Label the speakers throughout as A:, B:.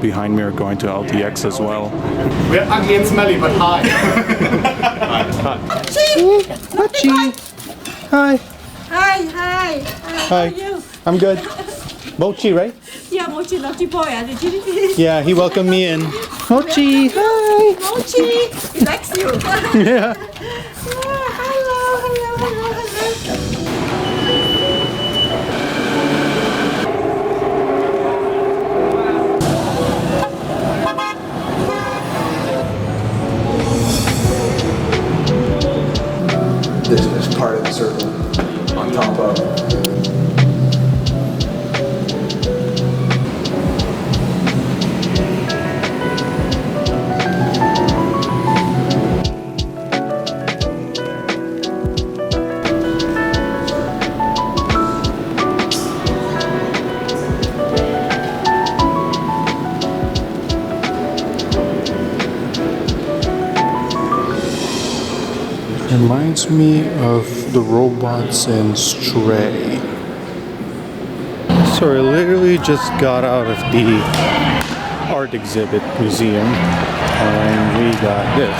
A: behind me are going to LTX as well.
B: We're ugly and smelly, but hi.
A: Mochi! Hi!
C: Hi, hi. How are you?
A: I'm good. Mochi, right?
C: Yeah, Mochi, naughty boy. Did you?
A: Yeah, he welcomed me in. Mochi! Hi!
C: Mochi, he likes you.
A: Yeah.
C: Hello.
D: This is part of the circle on top of.
A: Reminds me of the robots in Stray. So I literally just got out of the art exhibit museum and we got this.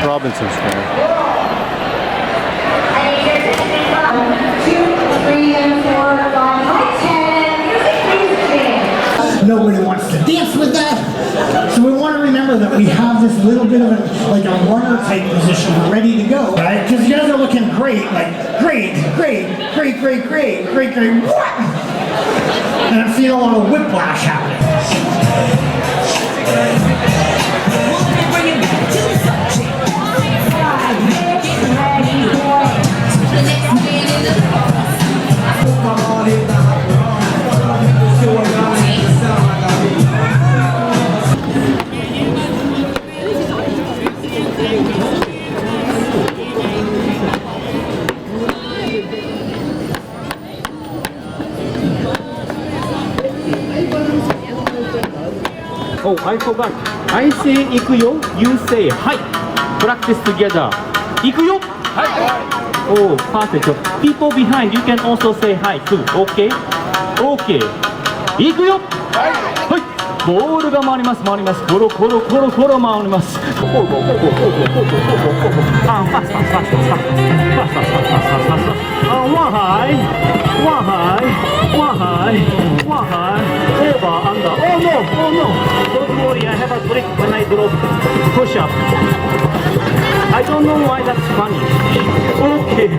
A: Robinson's Square.
E: 2, 3, and 4, 5, 10.
F: Nobody wants to dance with that. So we want to remember that we have this little bit of a runner type position ready to go, right? Because you guys are looking great, like great. What? And I'm seeing a lot of whiplash happening.
G: Oh, I forgot. I say ikuyo, you say hi. Practice together. Ikuyo? Hi. Oh, perfect. So people behind, you can also say hi too. Okay? Okay. Ikuyo? Hi. ボールが回ります。コロ回ります。One high. Over, under. Oh no. Don't worry, I have a trick when I drop. Push up. I don't know why that's funny. Okay.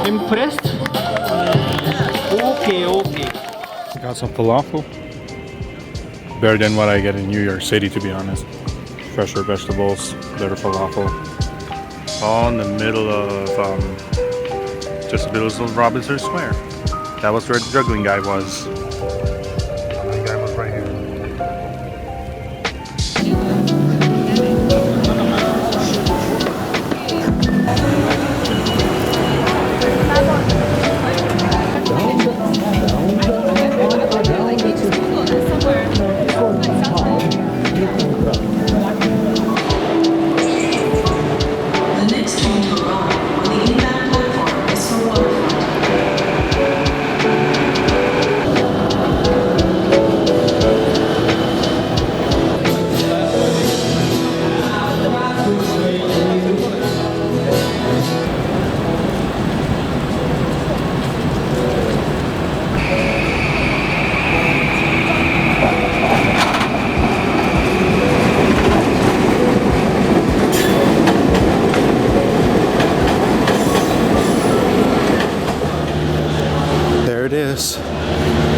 G: Impressed? Okay.
A: Got some falafel. Better than what I get in New York City, to be honest. Fresher vegetables, better falafel. All in the middle of just the middle of Robinson Square. That was where the juggling guy was. The guy was right here.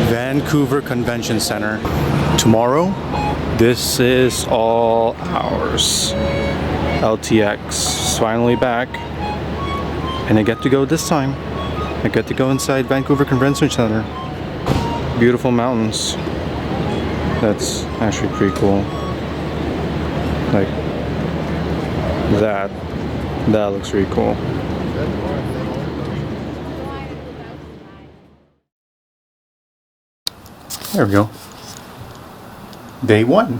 A: Vancouver Convention Center. Tomorrow, this is all ours. LTX is finally back, and I get to go this time. I get to go inside Vancouver Convention Center. Beautiful mountains. That's actually pretty cool. Like that. That looks really cool. There we go. Day 1.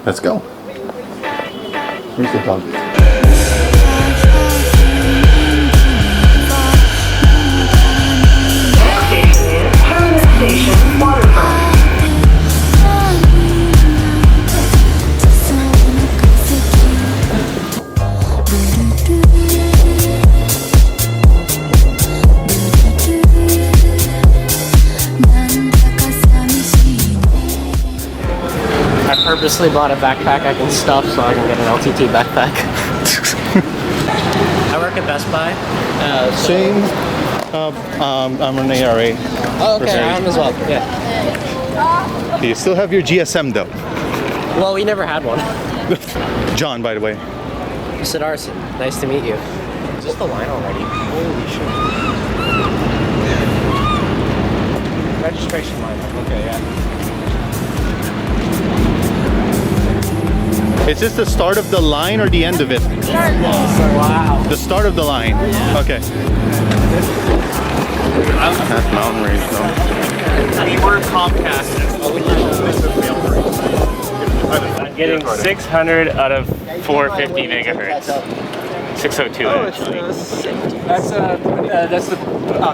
A: Let's go. Where's the dog?
H: I purposely bought a backpack I can stuff so I can get an LTT backpack. I work at Best Buy.
A: Same. I'm an ARA.
H: Oh, okay, I am as well. Yeah.
A: You still have your GSM though.
H: Well, we never had one.
A: John, by the way.
H: Sid Arson, nice to meet you. Is this the line already? Holy shit. Registration line. Okay, yeah.
A: Is this the start of the line or the end of it?
H: Wow.
A: The start of the line. Okay. That's mountain range though.
G: We're Comcast. I'm getting 600 out of 450 megahertz. 602 actually.
B: That's the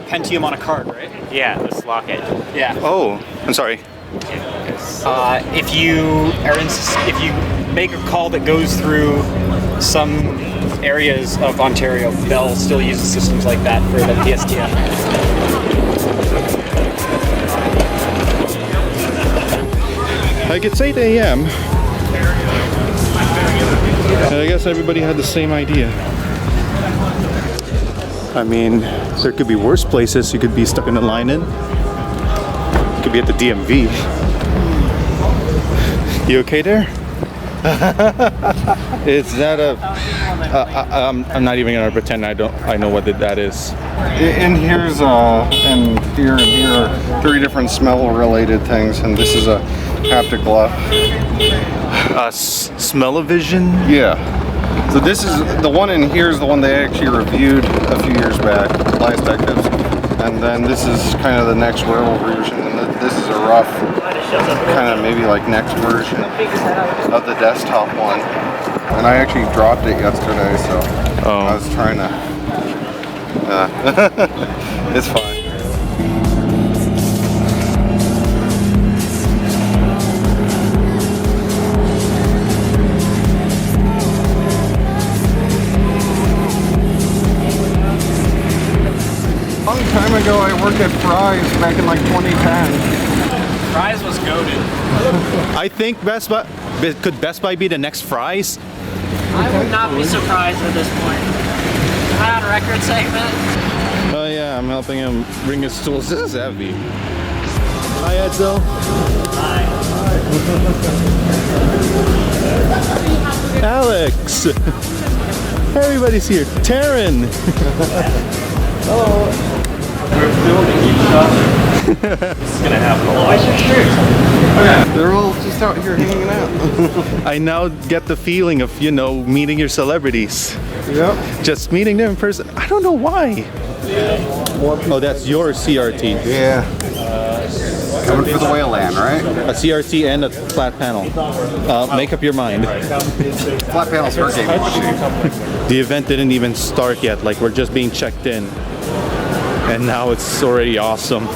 B: Pentium on a card, right?
G: Yeah, let's lock it.
B: Yeah.
A: Oh, I'm sorry.
B: If you make a call that goes through some areas of Ontario, they'll still use systems like that for the PSTN.
A: Like it's 8 a.m. And I guess everybody had the same idea. I mean, there could be worse places you could be stuck in a line in. You could be at the DMV. You okay there? Is that a? I'm not even gonna pretend I know what that is.
I: And here's and here 3 different smell-related things, and this is a haptic glove.
A: Smell-o-vision?
I: Yeah. So this is the one in here is the one they actually reviewed a few years back, Last Actives. And then this is kind of the next wearable version, and this is a rough, kind of maybe like next version of the desktop one. And I actually dropped it yesterday, so I was trying to. It's fine. A long time ago, I worked at Fry's back in like 2010.
B: Fry's was goated.
A: I think Best Buy could Best Buy be the next Fry's?
H: I would not be surprised at this point. Am I on a record segment?
A: Oh yeah, I'm helping him bring his tools. This is heavy. Hi Edzo.
H: Hi.
A: Alex. Everybody's here. Taryn.
G: Hello. We're filming each other. This is gonna happen a lot.
I: They're all just out here hanging out.
A: I now get the feeling of, you know, meeting your celebrities.
I: Yep.
A: Just meeting them in person. I don't know why. Oh, that's your CRT.
I: Yeah. Coming for the whale land, right?
A: A CRT and a flat panel. Make up your mind.
I: Flat panels for game machine.
A: The event didn't even start yet. Like, we're just being checked in. And now it's already awesome.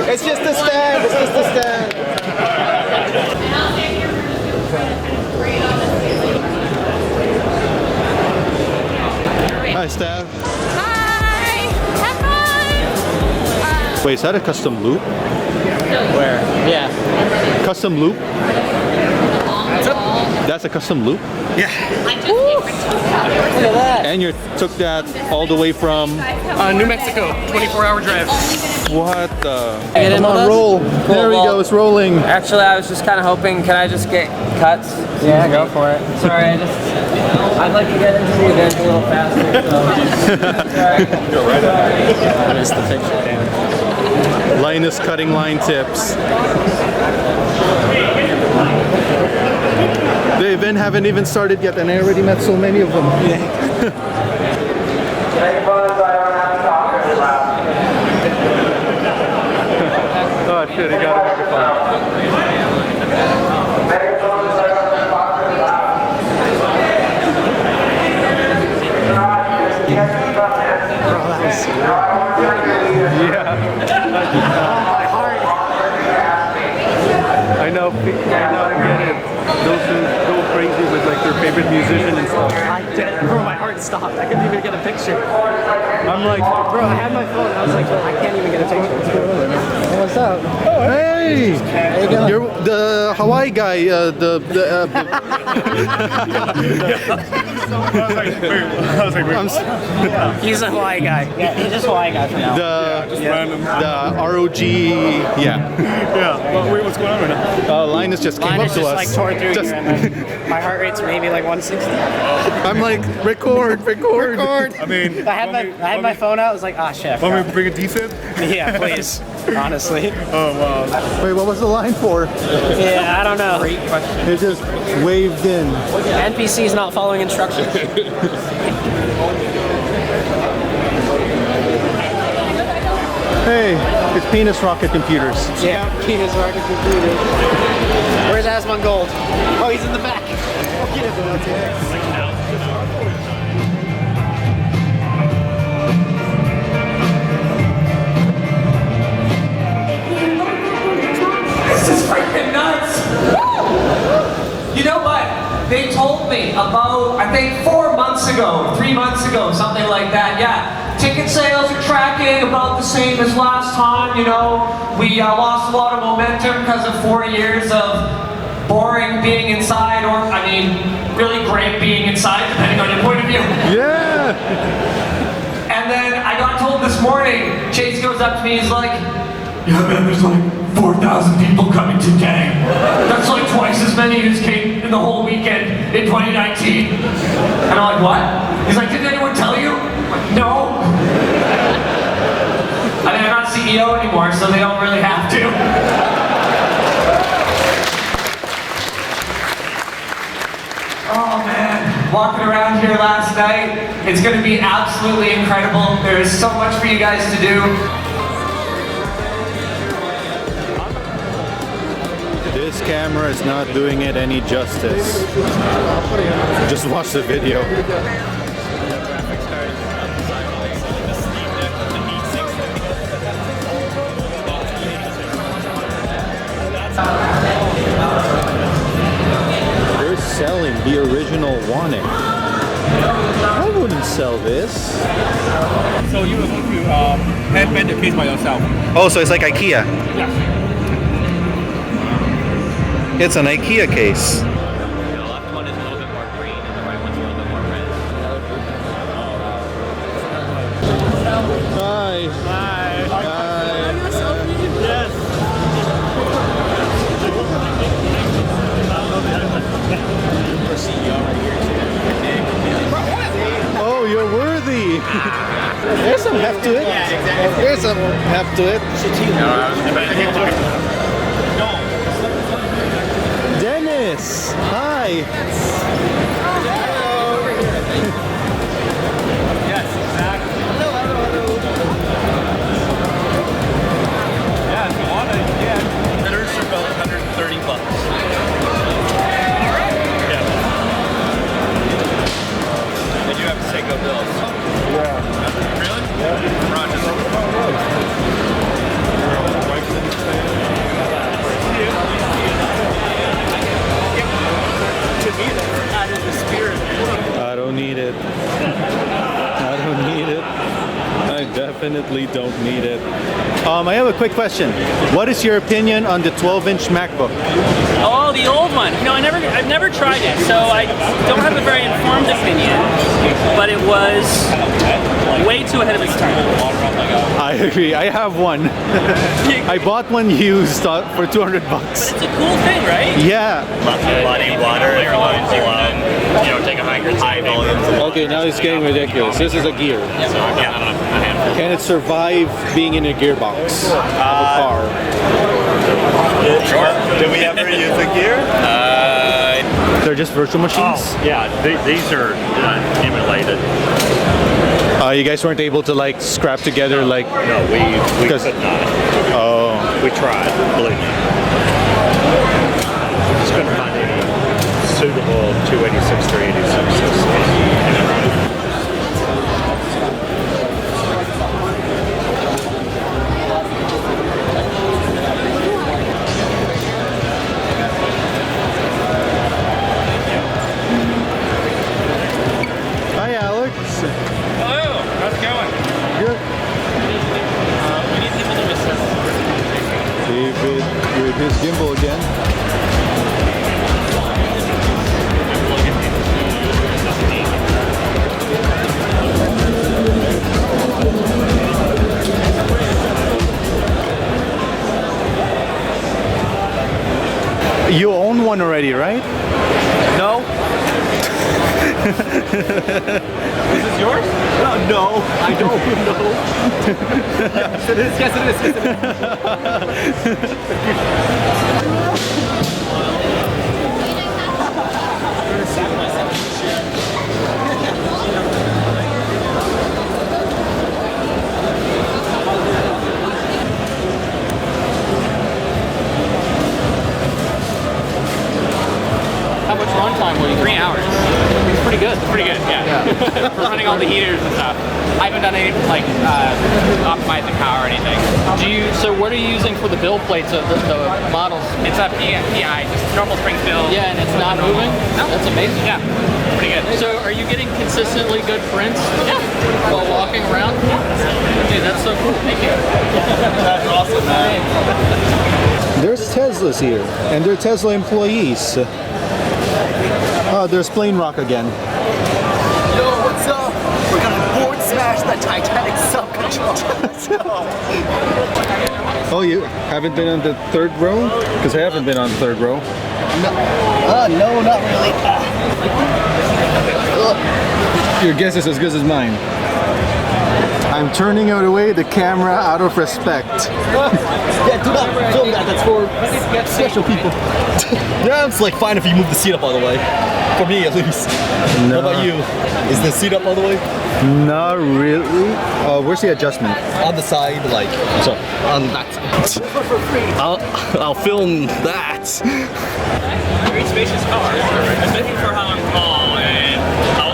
B: It's just a stand. It's just a stand.
A: Hi, Stav.
C: Hi! Have fun!
A: Wait, is that a custom loop?
H: Where? Yeah.
A: Custom loop? That's a custom loop?
H: Look at that.
A: And you took that all the way from...
B: New Mexico, 24-hour drive.
A: What the...
H: Get in
A: Come on,
H: with us?
A: roll.
H: Cool,
A: There we
H: well-
A: go, it's rolling.
H: Actually, I was just kind of hoping, can I just get cuts? Yeah, go for it. Sorry, I'd like to get into the event a little faster, so. Sorry.
A: Go right ahead.
H: I missed the picture.
A: Linus cutting line tips. The event haven't even started yet and I already met so many of them. Oh shit, he got a microphone. I know, I get it. Those who go crazy with like their favorite musician and stuff.
H: Bro, my heart stopped. I couldn't even get a picture.
A: I'm like,
H: Bro, I had my phone and I was like, I can't even get a picture. What's going on? Hey, what's up?
A: hey! You're the Hawaii guy,
H: He's a Hawaii guy. Yeah, he's just a Hawaii guy for now.
A: the ROG, yeah.
I: Well, wait, what's going on right now?
A: Linus just came up
H: Linus
A: to
H: just
A: us.
H: like tore through you and then my heart rate's maybe like 160.
A: I'm like, record.
I: I mean,
H: I had my phone out. I was like, ah, shit.
I: want me to bring a defib?
H: Yeah, please. Honestly.
I: Oh, wow.
A: Wait, what was the line for?
H: Yeah, I don't know. Great question.
A: It just waved in.
H: NPC's not following instructions.
A: Hey, it's Penis Rocket Computers.
H: Yeah, penis rocket computer. Where's Asmongold? Oh, he's in the back. Oh, get it, LTX.
J: This is freaking nuts! You know what? They told me about, I think 3 months ago, something like that, yeah. Ticket sales are tracking about the same as last time, you know. We lost a lot of momentum because of 4 years of boring being inside, or, I mean, really great being inside, depending on your point of view.
A: Yeah!
J: And then I got told this morning, Chase goes up to me, he's like, yeah man, there's like 4,000 people coming today. That's like twice as many as came in the whole weekend in 2019. And I'm like, what? He's like, didn't anyone tell you? I'm like, no. I mean, I'm not CEO anymore, so they don't really have to. Oh man, walking around here last night, it's going to be absolutely incredible. There is so much for you guys to do.
A: This camera is not doing it any justice. Just watch the video. They're selling the original WAN. I wouldn't sell this.
G: So you were going to hand bend the case by yourself?
A: Oh, so it's like IKEA.
G: Yeah.
A: It's an IKEA case.
G: The left one is a little bit more green and the right one's a little bit more red.
A: Hi.
G: Hi.
A: Hi.
G: Yes.
A: Oh, you're worthy. There's some heft to it. There's some heft to it. Dennis, hi.
G: Yes, exactly. Yeah, if you want to, yeah. Bidders are about $130. Yeah. They do have Seiko bills.
A: Yeah.
G: Really? Yeah. Rochester.
A: I don't need it. I don't need it. I definitely don't need it. I have a quick question. What is your opinion on the 12-inch MacBook?
H: Oh, the old one.
K: one. You know, I've never tried it, so I don't have a very informed opinion. But it was way too ahead of its time.
A: I agree. I have one. I bought one used for 200 bucks.
K: But it's a cool thing, right?
A: Yeah.
L: Muddy water, you know, take a high volumes.
A: Okay, now it's getting ridiculous. This is a gear. Can it survive being in a gearbox of a car?
L: Sure. Did we ever use a gear?
A: They're just virtual machines?
L: Oh, yeah, these are emulated.
A: You guys weren't able to like scrap together like...
L: No, we could not.
A: Oh.
L: We tried, believe me. Just couldn't find any suitable 286, 386 systems.
A: Hi, Alex.
K: Hello, how's it going?
A: Good.
K: We need people to miss us.
A: David with his gimbal again. You own one already, right?
K: No. This is yours?
L: No, I don't know.
K: Yes, it is. Yes, it is.
G: How much runtime will you
K: 3 hours.
G: It's pretty good.
K: Pretty good, yeah. For running all the heaters and stuff. I haven't done any like optimizing power or anything.
G: So what are you using for the build plates of the models?
K: It's a PI, just normal Springfield.
G: Yeah, and it's not moving?
K: No.
G: That's amazing.
K: Yeah, pretty good.
G: So are you getting consistently good prints?
K: Yeah.
G: While walking around? Okay, that's so cool. Thank you.
K: That's awesome, man.
A: There's Teslas here, and they're Tesla employees. Oh, there's Plane Rock again.
M: Yo, what's up? We're gonna board smash the Titanic subcontrol.
A: Oh, you haven't been on the third row? Because I haven't been on the third row.
M: No, not really.
A: Your guess is as good as mine. I'm turning away the camera out of respect.
M: Yeah, do not film that. That's for special people. Yeah, it's like fine if you move the seat up all the way. For me, at least.
A: No.
M: How about you? Is the seat up all the way?
A: Not really. Where's the adjustment?
M: On the side, like so. On that side. I'll film that.
K: Very spacious car. I'm looking for Hong Kong and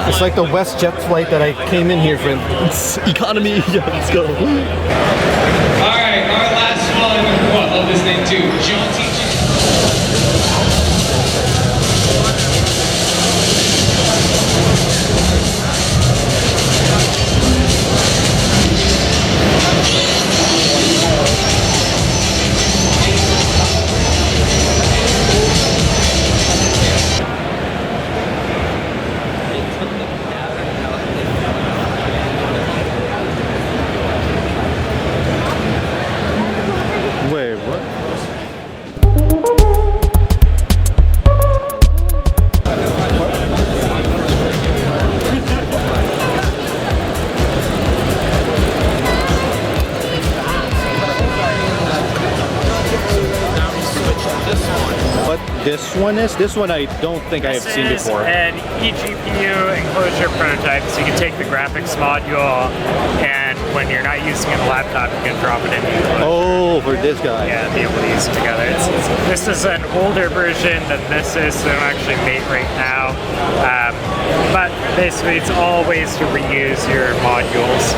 A: It's like the WestJet flight that I came in here for.
M: It's economy. Yeah, let's go.
J: Alright, our last one. Oh, I love this name too. John teaches.
A: Wait, what? What this one is? This one I don't think I have seen before.
B: An eGPU enclosure prototype, so you can take the graphics module and when you're not using it on a laptop, you can drop it in the enclosure.
A: Oh, for this guy.
B: Yeah, be able to use it together. This is an older version than this is, so they don't actually mate right now. But basically, it's all ways to reuse your modules.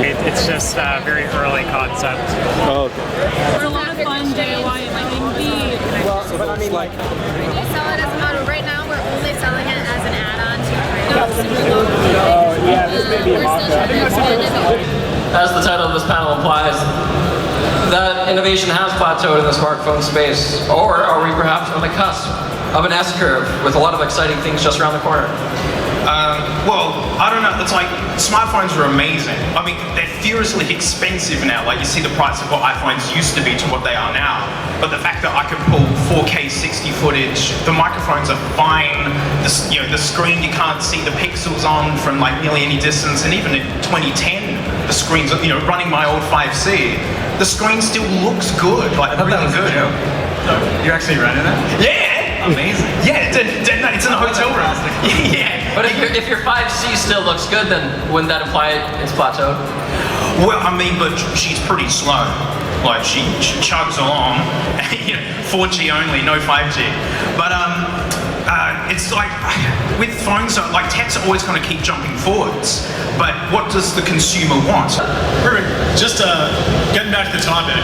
B: It's just a very early concept.
A: Oh, okay.
C: It's a lot of fun DIY indeed.
M: But I mean, like,
C: We sell it as a model. Right now, we're only selling it as an add-on to
B: Yeah, this may be a mock-up.
H: As the title of this panel implies, that innovation has plateaued in the smartphone space, or are we perhaps on the cusp
N: of an S-curve with a lot of exciting things just around the corner?
O: Well, I don't know. It's like smartphones are amazing. I mean, they're furiously expensive now. Like you see the price of what iPhones used to be to what they are now. But the fact that I can pull 4K 60 footage, the microphones are fine. The screen you can't see the pixels on from like nearly any distance. And even in 2010, the screens, running my old 5C, the screen still looks good. Like really good.
P: You actually running it?
O: Yeah.
P: Amazing.
O: Yeah, it's in a hotel room. Yeah.
N: But if your 5C still looks good, then wouldn't that imply it's plateaued?
O: Well, I mean, but she's pretty slow. Like she chugs along, 4G only, no 5G. But it's like with phones, like techs always kind of keep jumping forwards. But what does the consumer want?
Q: Just getting back to the topic,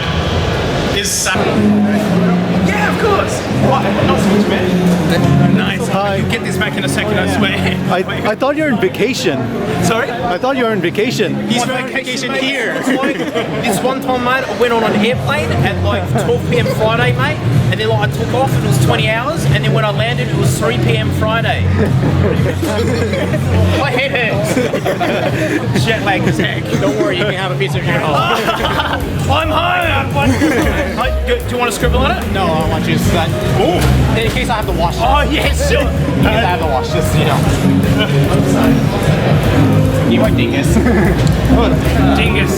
P: Yeah, of course. What? Not so much, man. Nice.
A: Hi.
P: You get this back in a second, I swear.
A: I thought you were on vacation.
P: Sorry?
A: I thought you were on vacation.
P: He's on vacation here. This one time, mate, I went on an airplane at like 12 p.m. Friday, mate, and then like I took off and it was 20 hours, and then when I landed, it was 3 p.m. Friday. My head hurts. Jet lag is heck. Don't worry, you can have a piece of your home. I'm home. Do you want to scribble on it?
Q: No, I want you to say that. In case I have to wash it.
P: Oh, yes, sure.
Q: In case I have to wash this, You are dingus.
P: Dingus.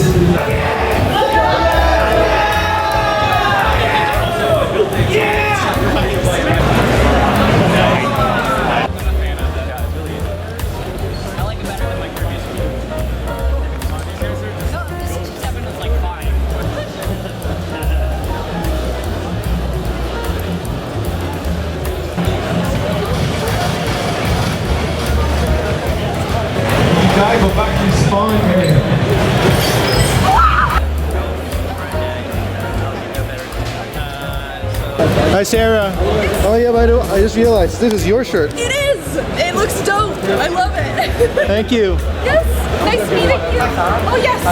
Q: Okay, we're back to spine here.
A: Hi, Sarah. Oh yeah, I just realized this is your shirt.
R: It is! It looks dope. I love it.
A: Thank you.
R: Yes. Nice meeting you. Oh, yes.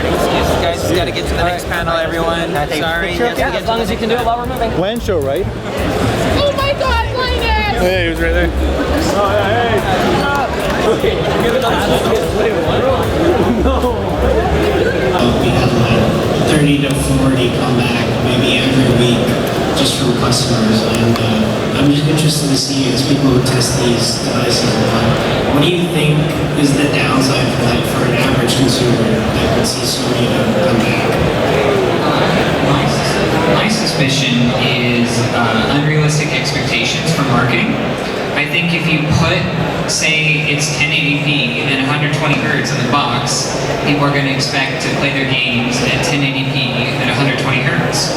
H: Excuse guys, just gotta get to the next panel, everyone. Sorry. Yeah, as long as you can do it while we're moving.
A: WAN Show, right?
R: Oh my God, Linus!
A: Hey, he was right there. Oh, yeah, hey.
S: We have like 30 to 40 come back maybe every week just from customers, and I'm just interested to see as people who test these devices, what do you think is the downside for that for an average consumer that would see so many of them come back?
T: My suspicion is unrealistic expectations for marketing. I think if you put, say, it's 1080p and 120 hertz in the box, people are going to expect to play their games at 1080p and 120 hertz.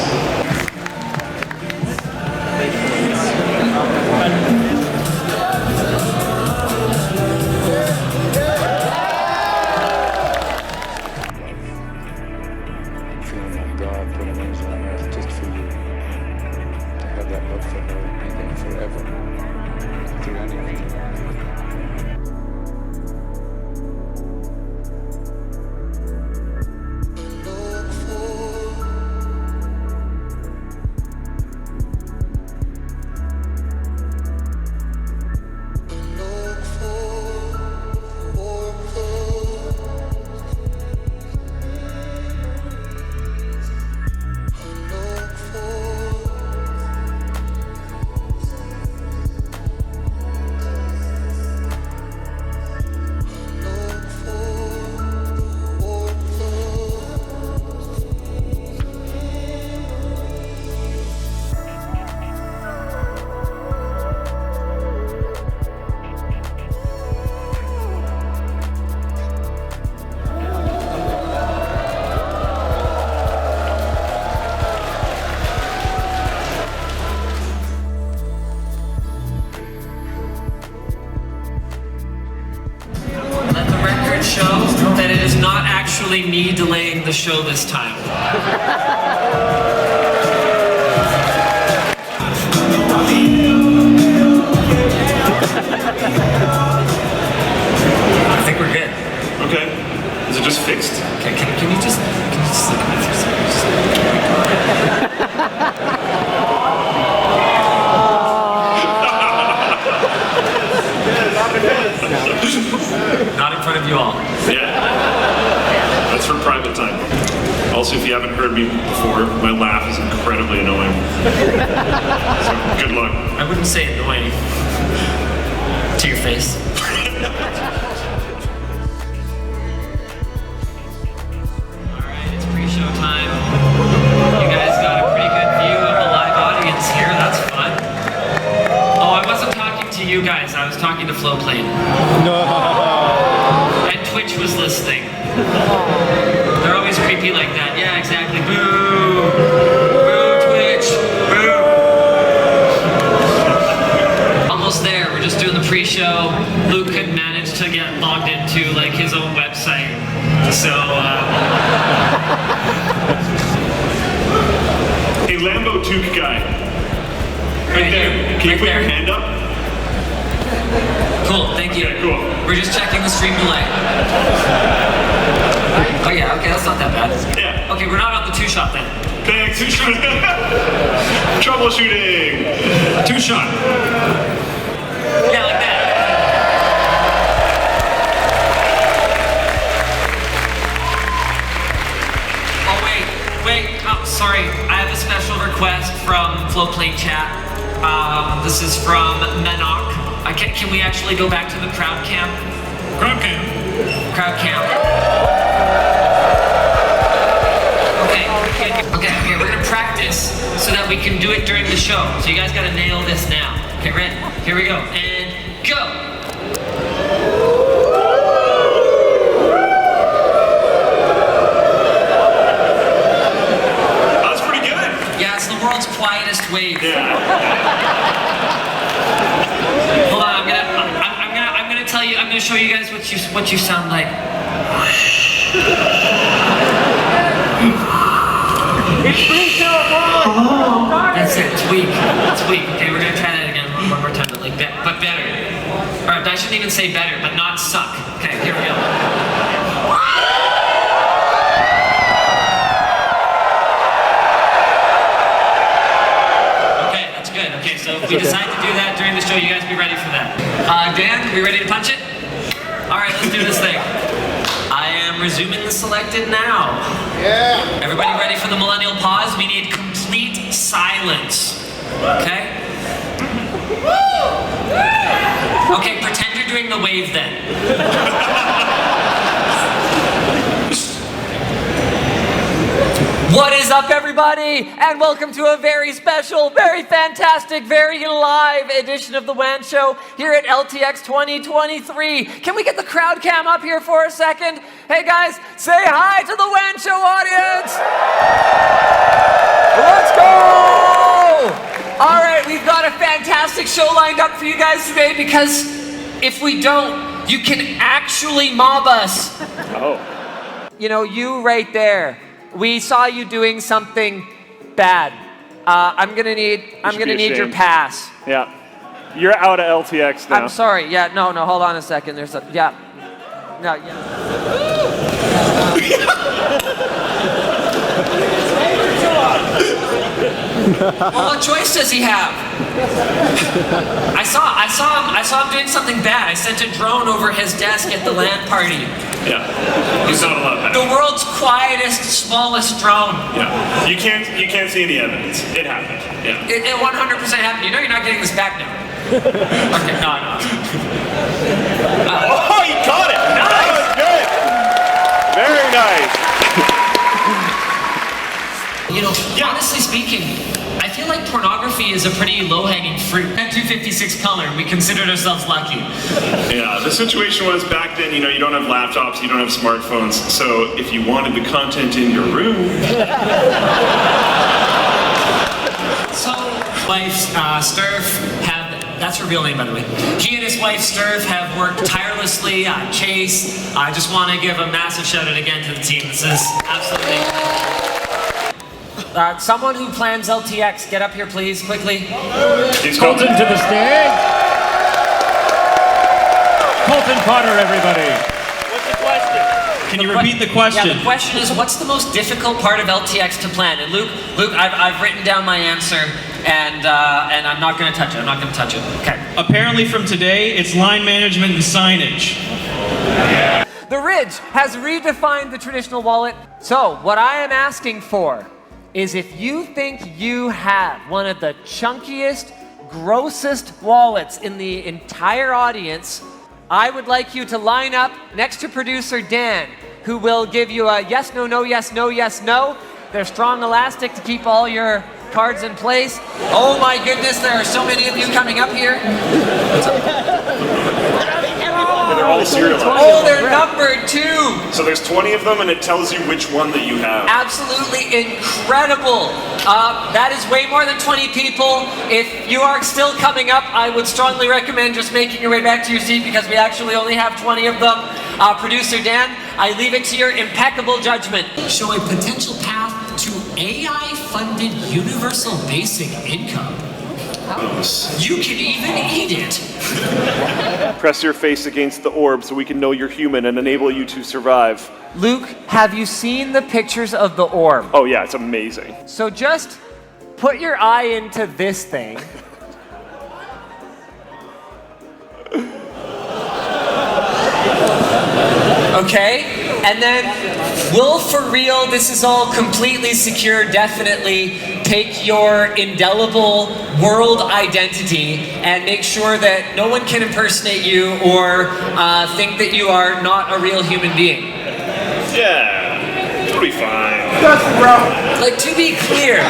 T: Me delaying the show this time. I think we're good.
Q: Okay. Is it just fixed?
T: Okay, can you just look at me for a second?
Q: annoying. So, good luck.
T: I wouldn't say annoying. To your face. Alright, it's pre-show time. You guys got a pretty good view of the live audience here. That's fun. Oh, I wasn't talking to you guys. I was talking to Flowplane. No. And Twitch was listening. They're always creepy like that. Yeah, exactly. Boo! Boo, Twitch! Boo! Almost there. We're just doing the pre-show. Luke had managed to get logged into like his own website. So,
Q: Hey, Lambo Toque guy.
T: Right
Q: there. Can you put your hand up?
T: Cool, thank you.
Q: Yeah, cool.
T: We're just checking the stream delay. Oh yeah, okay, that's not that bad.
Q: Yeah.
T: Okay, we're not on the two-shot then.
Q: Thanks, two-shot. Troubleshooting. Two-shot.
T: Yeah, like that. Oh wait, oh sorry. I have a special request from Flowplane chat. This is from Menok. Can we actually go back to the crowd cam?
Q: Crowd cam.
T: Crowd cam. Okay, we're gonna practice so that we can do it during the show. So you guys gotta nail this now. Okay, ready? Here we go. And go!
Q: That's pretty good.
T: Yeah, it's the world's quietest wave.
Q: Yeah.
T: Hold on, I'm gonna tell you, I'm gonna show you guys what you sound like.
G: It's pre-show,
T: That's it, tweak. Okay, we're gonna try that again one more time, but like that, but better. Alright, I shouldn't even say better, but not suck. Okay, here we go. Okay, that's good. Okay, so if we decide to do that during the show, you guys be ready for that. Dan, we ready to punch it? Alright, let's do this thing. I am resuming the selected now. Yeah. Everybody ready for the millennial pause? We need complete silence. Okay? Okay, pretend you're doing the wave then. What is up, everybody? And welcome to a very special, very fantastic, very live edition of the WAN Show here at LTX 2023. Can we get the crowd cam up here for a second? Hey guys, say hi to the WAN Show audience! Let's go! All right, we've got a fantastic show lined up for you guys today because if we don't, you can actually mob us.
Q: Oh.
T: You know, you right there. We saw you doing something bad. I'm gonna need your pass.
L: Yeah. You're out of LTX now.
T: I'm sorry. Yeah, no, hold on a second. There's a yeah. No, yeah. Well, what choice does he have? I saw him doing something bad. I sent a drone over his desk at the LAN party.
Q: Yeah. He's not allowed that.
T: The world's quietest, smallest drone.
Q: Yeah. You can't see any evidence. It happened. Yeah.
T: It 100% happened. You know you're not getting this back now. Okay, no.
Q: Oh, you caught it!
T: Nice!
Q: That was good! Very nice!
T: You know, honestly speaking, I feel like pornography is a pretty low-hanging fruit. At 256 color, we considered ourselves lucky.
Q: Yeah, the situation was back then, you don't have laptops, you don't have smartphones, so if you wanted the content in your room...
T: So, wife, Sturf, that's her real name, by the way. He and his wife, Sturf, have worked tirelessly. Chase, I just want to give a massive shout-out again to the team. This is absolutely... someone who plans LTX, get up here, please, quickly.
L: Colton to the stage. Colton Potter, everybody.
Q: What's the question?
L: Can you repeat the question?
T: Yeah, the question is, what's the most difficult part of LTX to plan? And Luke, I've written down my answer, and I'm not going to touch it. Okay.
U: Apparently from today, it's line management and signage.
T: The Ridge has redefined the traditional wallet. So, what I am asking for
J: is if you think you have one of the chunkiest, grossest wallets in the entire audience, I would like you to line up next to producer Dan, who will give you a yes, no, no, yes, no, yes, no. They're strong elastic to keep all your cards in place. Oh my goodness, there are so many of you coming up here.
Q: They're all serialized.
J: Oh, they're numbered too.
Q: So there's 20 of them and it tells you which one that you have.
J: Absolutely incredible. That is way more than 20 people. If you are still coming up, I would strongly recommend just making your way back to your seat because we actually only have 20 of them. Producer Dan, I leave it to your impeccable judgment.
S: Show a potential path to AI-funded universal basic income. You can even eat it.
Q: Press your face against the orb so we can know you're human and enable you to survive.
J: Luke, have you seen the pictures of the orb?
Q: Oh yeah, it's amazing.
J: So just put your eye into this thing. Okay? And then, will for real, this is all completely secure, definitely take your indelible world identity and make sure that no one can impersonate you or think that you are not a real human being.
Q: Yeah, it'll be fine.
J: Like, to be clear.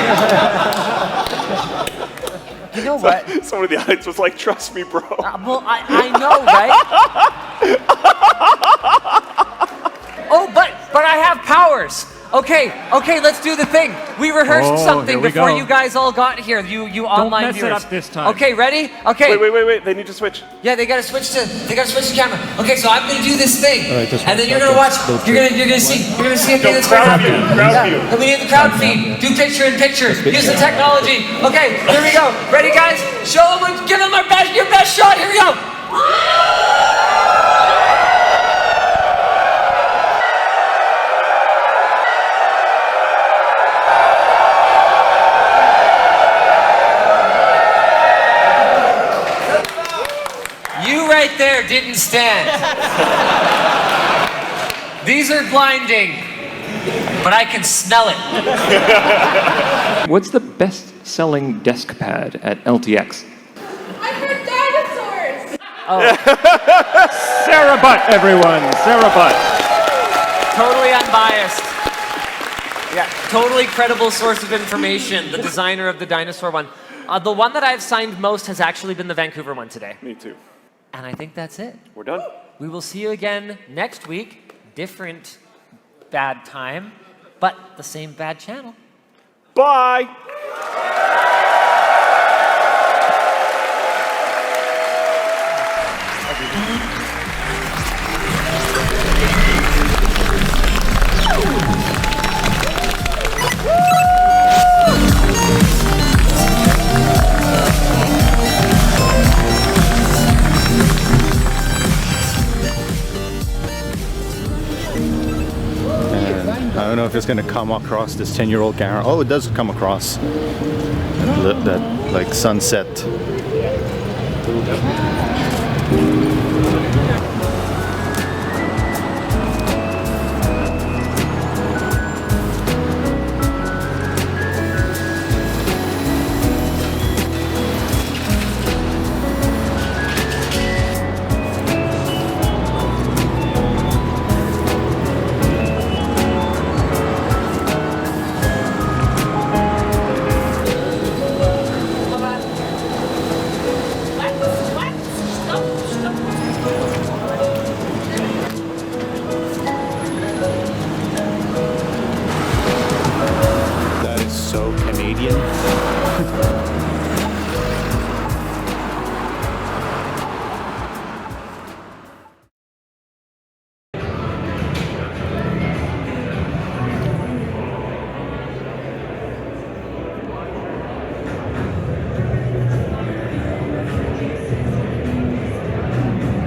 J: You know what?
Q: Someone in the audience was like, trust me, bro.
J: Well, I know, right? Oh, but I have powers. Okay, let's do the thing. We rehearsed something before you guys all got here. You online viewers.
B: Don't mess it up this time.
J: Okay, ready? Okay.
Q: Wait. They need to switch.
J: Yeah, they gotta switch the camera. Okay, so I'm gonna do this thing, and then you're gonna watch. You're gonna see a thing that's
Q: crowd view.
J: And we need the crowd feed. Do picture in picture. Use the technology. Okay, here we go. Ready, guys? Show them. Give them your best shot. Here we go. Right there didn't stand. These are blinding, but I can smell it.
G: What's the best-selling desk pad at LTX?
R: I heard dinosaurs!
J: Oh.
G: Sarah Butt, everyone. Sarah Butt.
J: Totally unbiased. Yeah, totally credible source of information, the designer of the dinosaur one. The one that I've signed most has actually been the Vancouver one today.
Q: Me too.
J: And I think that's it.
Q: We're done.
J: We will see you again next week. Different bad time, but the same bad channel.
Q: Bye.
A: I don't know if it's going to come across this 10-year-old camera. Oh, it does come across that like sunset.